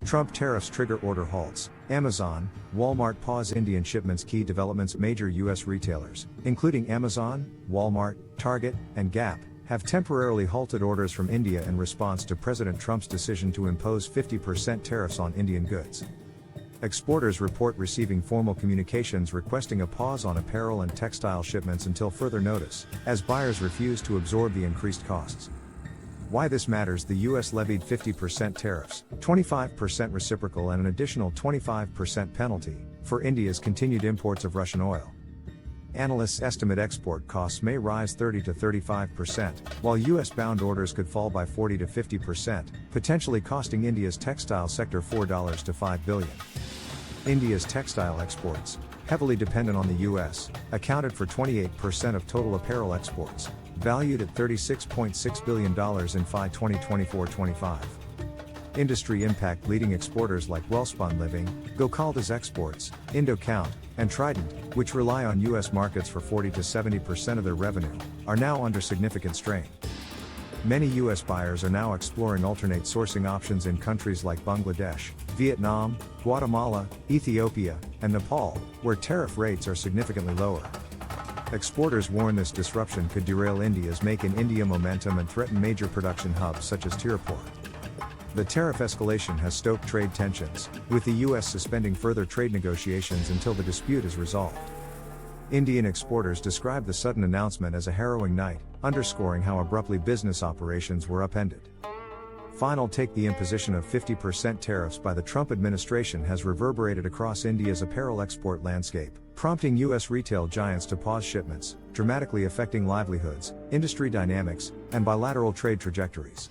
Trump tariffs trigger order halts. Amazon, Walmart pause Indian shipments. Key developments. Major U.S. retailers, including Amazon, Walmart, Target, and Gap, have temporarily halted orders from India in response to President Trump's decision to impose 50% tariffs on Indian goods. Exporters report receiving formal communications requesting a pause on apparel and textile shipments until further notice, as buyers refuse to absorb the increased costs. Why this matters: the U.S. levied 50% tariffs, 25% reciprocal, and an additional 25% penalty for India's continued imports of Russian oil. Analysts estimate export costs may rise 30 to 35%, while U.S.-bound orders could fall by 40 to 50%, potentially costing India's textile sector $4 to $5 billion. India's textile exports, heavily dependent on the U.S., accounted for 28% of total apparel exports, valued at $36.6 billion in FY 2024-25. Industry impact: leading exporters like Welspun Living, Gokaldas Exports, Indo Count, and Trident, which rely on U.S. markets for 40 to 70% of their revenue, are now under significant strain. Many U.S. buyers are now exploring alternate sourcing options in countries like Bangladesh, Vietnam, Guatemala, Ethiopia, and Nepal, where tariff rates are significantly lower. Exporters warn this disruption could derail India's Make in India momentum and threaten major production hubs such as Tirupur. The tariff escalation has stoked trade tensions, with the U.S. suspending further trade negotiations until the dispute is resolved. Indian exporters described the sudden announcement as a harrowing night, underscoring how abruptly business operations were upended. Final take: the imposition of 50% tariffs by the Trump administration has reverberated across India's apparel export landscape, prompting U.S. retail giants to pause shipments, dramatically affecting livelihoods, industry dynamics, and bilateral trade trajectories.